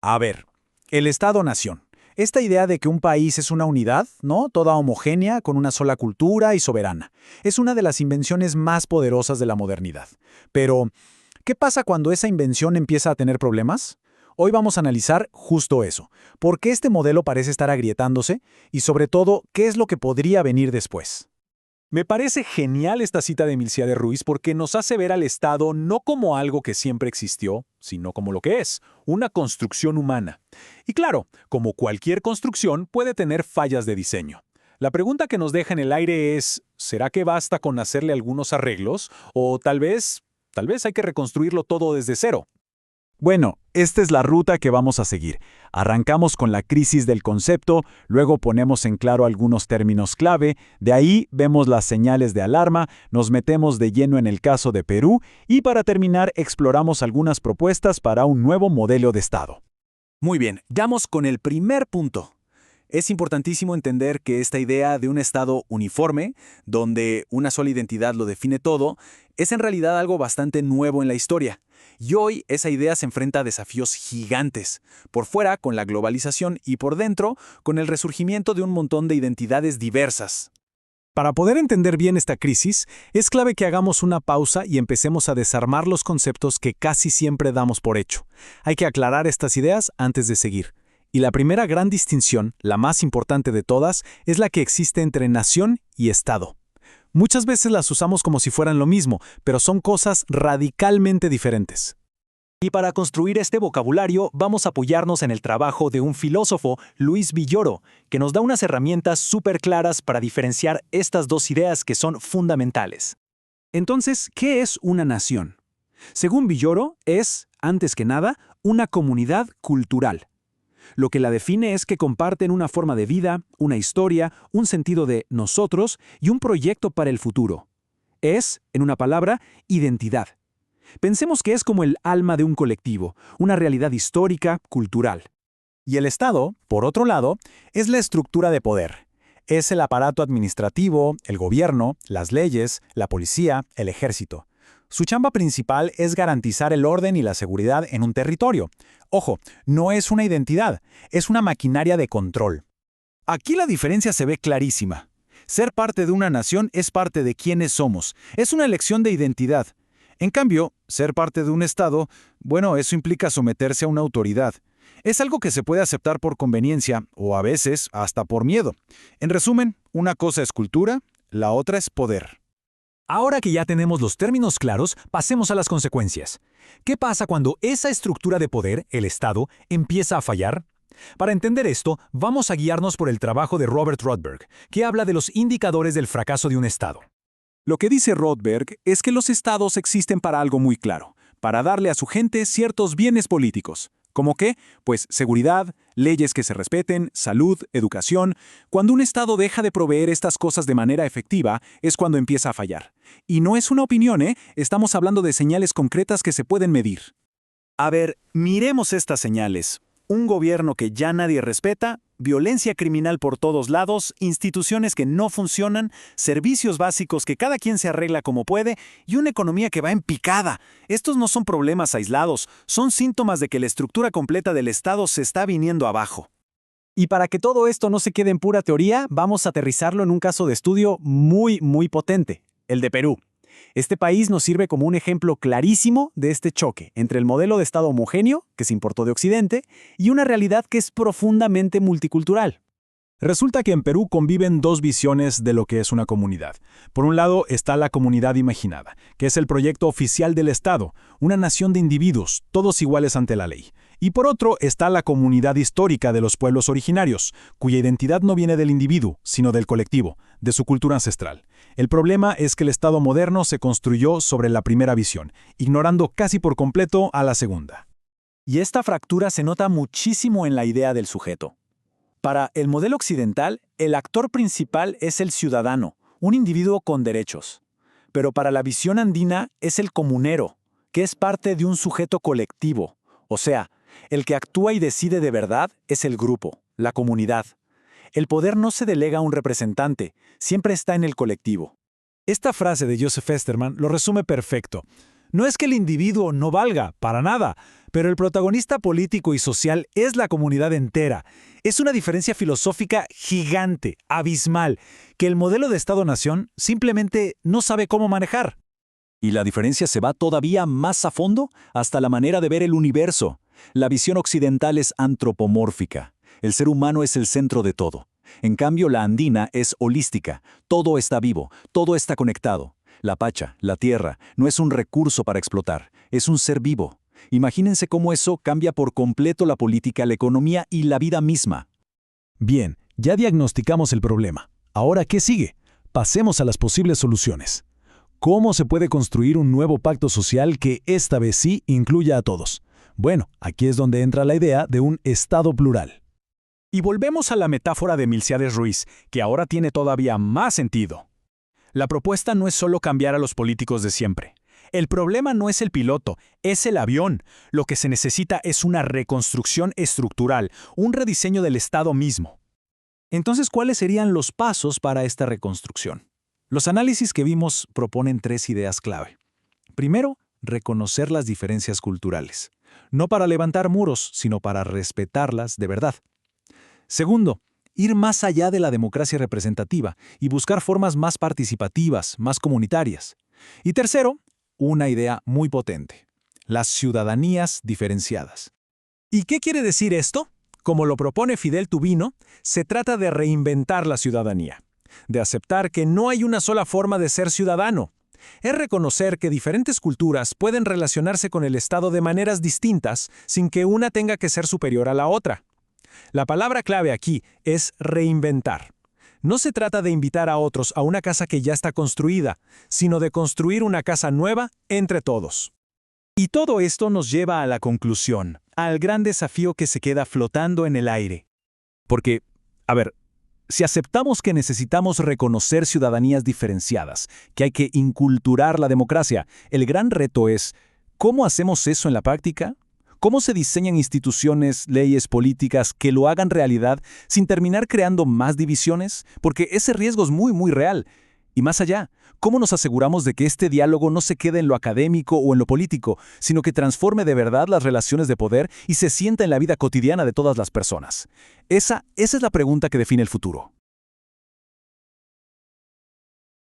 A ver, el Estado-nación. Esta idea de que un país es una unidad, ¿no? Toda homogénea, con una sola cultura y soberana. Es una de las invenciones más poderosas de la modernidad. Pero, ¿qué pasa cuando esa invención empieza a tener problemas? Hoy vamos a analizar justo eso. ¿Por qué este modelo parece estar agrietándose? Y sobre todo, ¿qué es lo que podría venir después? Me parece genial esta cita de Milcea Ruiz porque nos hace ver al Estado no como algo que siempre existió, sino como lo que es, una construcción humana. Y claro, como cualquier construcción puede tener fallas de diseño. La pregunta que nos deja en el aire es, ¿será que basta con hacerle algunos arreglos? O tal vez hay que reconstruirlo todo desde cero. Bueno, esta es la ruta que vamos a seguir. Arrancamos con la crisis del concepto, luego ponemos en claro algunos términos clave, de ahí vemos las señales de alarma, nos metemos de lleno en el caso de Perú y para terminar exploramos algunas propuestas para un nuevo modelo de Estado. Muy bien, vamos con el primer punto. Es importantísimo entender que esta idea de un Estado uniforme, donde una sola identidad lo define todo, es en realidad algo bastante nuevo en la historia. Y hoy esa idea se enfrenta a desafíos gigantes, por fuera con la globalización y por dentro con el resurgimiento de un montón de identidades diversas. Para poder entender bien esta crisis, es clave que hagamos una pausa y empecemos a desarmar los conceptos que casi siempre damos por hecho. Hay que aclarar estas ideas antes de seguir. Y la primera gran distinción, la más importante de todas, es la que existe entre nación y Estado. Muchas veces las usamos como si fueran lo mismo, pero son cosas radicalmente diferentes. Y para construir este vocabulario vamos a apoyarnos en el trabajo de un filósofo, Luis Villoro, que nos da unas herramientas súper claras para diferenciar estas dos ideas que son fundamentales. Entonces, ¿qué es una nación? Según Villoro, es, antes que nada, una comunidad cultural. Lo que la define es que comparten una forma de vida, una historia, un sentido de nosotros y un proyecto para el futuro. Es, en una palabra, identidad. Pensemos que es como el alma de un colectivo, una realidad histórica, cultural. Y el Estado, por otro lado, es la estructura de poder. Es el aparato administrativo, el gobierno, las leyes, la policía, el ejército. Su chamba principal es garantizar el orden y la seguridad en un territorio. Ojo, no es una identidad, es una maquinaria de control. Aquí la diferencia se ve clarísima. Ser parte de una nación es parte de quiénes somos, es una elección de identidad. En cambio, ser parte de un Estado, bueno, eso implica someterse a una autoridad. Es algo que se puede aceptar por conveniencia o a veces hasta por miedo. En resumen, una cosa es cultura, la otra es poder. Ahora que ya tenemos los términos claros, pasemos a las consecuencias. ¿Qué pasa cuando esa estructura de poder, el Estado, empieza a fallar? Para entender esto, vamos a guiarnos por el trabajo de Robert Rothberg, que habla de los indicadores del fracaso de un Estado. Lo que dice Rothberg es que los Estados existen para algo muy claro, para darle a su gente ciertos bienes políticos. ¿Cómo qué? Pues seguridad, leyes que se respeten, salud, educación. Cuando un Estado deja de proveer estas cosas de manera efectiva, es cuando empieza a fallar. Y no es una opinión, ¿eh? Estamos hablando de señales concretas que se pueden medir. A ver, miremos estas señales. Un gobierno que ya nadie respeta, violencia criminal por todos lados, instituciones que no funcionan, servicios básicos que cada quien se arregla como puede y una economía que va en picada. Estos no son problemas aislados, son síntomas de que la estructura completa del Estado se está viniendo abajo. Y para que todo esto no se quede en pura teoría, vamos a aterrizarlo en un caso de estudio muy potente, el de Perú. Este país nos sirve como un ejemplo clarísimo de este choque entre el modelo de Estado homogéneo, que se importó de Occidente, y una realidad que es profundamente multicultural. Resulta que en Perú conviven dos visiones de lo que es una comunidad. Por un lado está la comunidad imaginada, que es el proyecto oficial del Estado, una nación de individuos, todos iguales ante la ley. Y por otro está la comunidad histórica de los pueblos originarios, cuya identidad no viene del individuo, sino del colectivo, de su cultura ancestral. El problema es que el Estado moderno se construyó sobre la primera visión, ignorando casi por completo a la segunda. Y esta fractura se nota muchísimo en la idea del sujeto. Para el modelo occidental, el actor principal es el ciudadano, un individuo con derechos. Pero para la visión andina es el comunero, que es parte de un sujeto colectivo. O sea, el que actúa y decide de verdad es el grupo, la comunidad. El poder no se delega a un representante, siempre está en el colectivo. Esta frase de Joseph Esterman lo resume perfecto. No es que el individuo no valga, para nada, pero el protagonista político y social es la comunidad entera. Es una diferencia filosófica gigante, abismal, que el modelo de Estado-nación simplemente no sabe cómo manejar. Y la diferencia se va todavía más a fondo hasta la manera de ver el universo. La visión occidental es antropomórfica. El ser humano es el centro de todo. En cambio, la andina es holística. Todo está vivo, todo está conectado. La pacha, la tierra, no es un recurso para explotar, es un ser vivo. Imagínense cómo eso cambia por completo la política, la economía y la vida misma. Bien, ya diagnosticamos el problema. Ahora, ¿qué sigue? Pasemos a las posibles soluciones. ¿Cómo se puede construir un nuevo pacto social que esta vez sí incluya a todos? Bueno, aquí es donde entra la idea de un Estado plural. Y volvemos a la metáfora de Milcíades Ruiz, que ahora tiene todavía más sentido. La propuesta no es solo cambiar a los políticos de siempre. El problema no es el piloto, es el avión. Lo que se necesita es una reconstrucción estructural, un rediseño del Estado mismo. Entonces, ¿cuáles serían los pasos para esta reconstrucción? Los análisis que vimos proponen 3 ideas clave. Primero, reconocer las diferencias culturales. No para levantar muros, sino para respetarlas de verdad. Segundo, ir más allá de la democracia representativa y buscar formas más participativas, más comunitarias. Y tercero, una idea muy potente: las ciudadanías diferenciadas. ¿Y qué quiere decir esto? Como lo propone Fidel Tubino, se trata de reinventar la ciudadanía, de aceptar que no hay una sola forma de ser ciudadano. Es reconocer que diferentes culturas pueden relacionarse con el Estado de maneras distintas sin que una tenga que ser superior a la otra. La palabra clave aquí es reinventar. No se trata de invitar a otros a una casa que ya está construida, sino de construir una casa nueva entre todos. Y todo esto nos lleva a la conclusión, al gran desafío que se queda flotando en el aire. Porque, si aceptamos que necesitamos reconocer ciudadanías diferenciadas, que hay que inculturar la democracia, el gran reto es, ¿cómo hacemos eso en la práctica? ¿Cómo se diseñan instituciones, leyes, políticas que lo hagan realidad sin terminar creando más divisiones? Porque ese riesgo es muy, muy real. Y más allá, ¿cómo nos aseguramos de que este diálogo no se quede en lo académico o en lo político, sino que transforme de verdad las relaciones de poder y se sienta en la vida cotidiana de todas las personas? Esa es la pregunta que define el futuro.